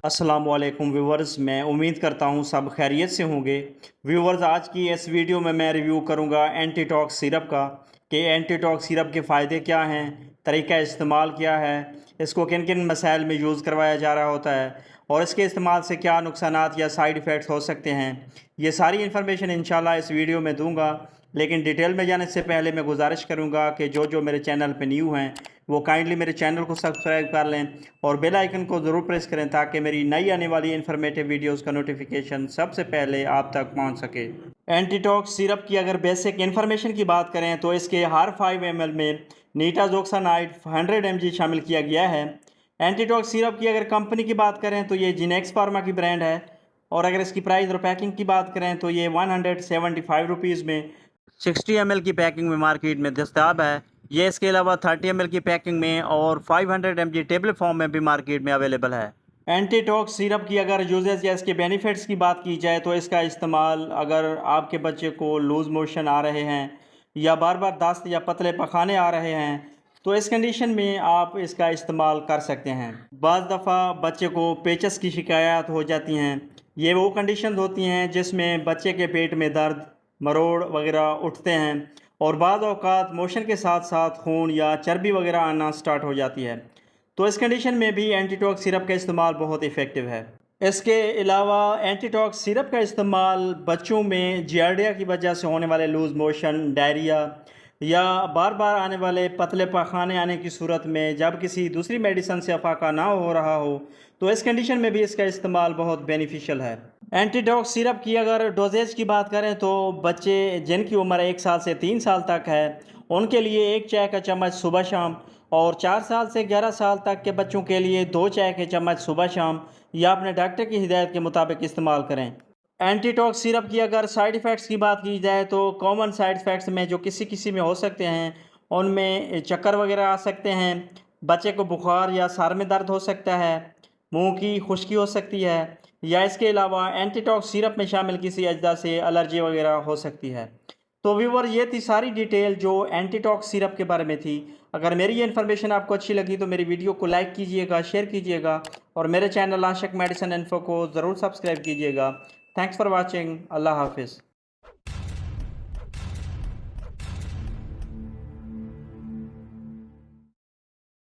अस्सलामुअलैकुम व्यूवर्स, मैं उम्मीद करता हूँ सब खैरियत से होंगे। व्यूवर्स, आज की इस वीडियो में मैं रिव्यू करूँगा एंटीटॉक्स सिरप का कि एंटीटॉक्स सिरप के फ़ायदे क्या हैं, तरीका इस्तेमाल क्या है, इसको किन किन मसाइल में यूज़ करवाया जा रहा होता है और इसके इस्तेमाल से क्या नुकसानात या साइड इफ़ेक्ट्स हो सकते हैं। ये सारी इन्फॉर्मेशन इंशाल्लाह इस वीडियो में दूँगा, लेकिन डिटेल में जाने से पहले मैं गुजारिश करूँगा कि जो मेरे चैनल पर न्यू हैं वो काइंडली मेरे चैनल को सब्सक्राइब कर लें और बेल आइकन को ज़रूर प्रेस करें ताकि मेरी नई आने वाली इन्फॉर्मेटिव वीडियोस का नोटिफिकेशन सबसे पहले आप तक पहुंच सके। एंटीटॉक्स सिरप की अगर बेसिक इन्फॉर्मेशन की बात करें तो इसके हर 5 ml में नीटाजोक्सानाइड 100 mg शामिल किया गया है। एंटीटॉक्स सिरप की अगर कंपनी की बात करें तो ये जिनेक्स फार्मा की ब्रांड है और अगर इसकी प्राइस और पैकिंग की बात करें तो ये 175 रुपीज़ में 60 ml की पैकिंग में मार्केट में दस्ताब है। ये इसके अलावा 30 ml की पैकिंग में और 500 mg टेबल फॉर्म में भी मार्केट में अवेलेबल है। एंटीटॉक्स सिरप की अगर यूजेस या इसके बेनिफिट्स की बात की जाए तो इसका इस्तेमाल अगर आपके बच्चे को लूज़ मोशन आ रहे हैं या बार बार दस्त या पतले पखाने आ रहे हैं तो इस कंडीशन में आप इसका इस्तेमाल कर सकते हैं। बाज़ दफ़ा बच्चे को पेचस की शिकायत हो जाती हैं। ये वो कंडीशन होती हैं जिसमें बच्चे के पेट में दर्द, मरोड़ वगैरह उठते हैं और बाद औक़ात मोशन के साथ साथ खून या चर्बी वगैरह आना स्टार्ट हो जाती है। तो इस कंडीशन में भी एंटीटॉक्स सिरप का इस्तेमाल बहुत इफ़ेक्टिव है। इसके अलावा एंटीटॉक्स सिरप का इस्तेमाल बच्चों में जियार्डिया की वजह से होने वाले लूज़ मोशन, डायरिया या बार बार आने वाले पतले पखाने आने की सूरत में जब किसी दूसरी मेडिसिन से अफाका ना हो रहा हो तो इस कंडीशन में भी इसका इस्तेमाल बहुत बेनिफिशियल है। एंटीटॉक्स सिरप की अगर डोजेज की बात करें तो बच्चे जिनकी उम्र 1 साल से 3 साल तक है उनके लिए 1 चाय का चम्मच सुबह शाम और 4 साल से 11 साल तक के बच्चों के लिए 2 चाय के चम्मच सुबह शाम या अपने डॉक्टर की हिदायत के मुताबिक इस्तेमाल करें। एंटीटॉक्स सिरप की अगर साइड इफ़ेक्ट्स की बात की जाए तो कॉमन साइड इफ़ेक्ट्स में जो किसी किसी में हो सकते हैं उनमें चक्कर वगैरह आ सकते हैं, बच्चे को बुखार या सर में दर्द हो सकता है, मुंह की खुश्की हो सकती है या इसके अलावा एंटीटॉक्स सिरप में शामिल किसी अज्जा से एलर्जी वगैरह हो सकती है। तो व्यूवर, ये थी सारी डिटेल जो एंटीटॉक्स सिरप के बारे में थी। अगर मेरी ये इन्फॉर्मेशन आपको अच्छी लगी तो मेरी वीडियो को लाइक कीजिएगा, शेयर कीजिएगा और मेरे चैनल आशिक मेडिसिन इन्फो को ज़रूर सब्सक्राइब कीजिएगा। Thanks for watching. अल्लाह हाफिज़।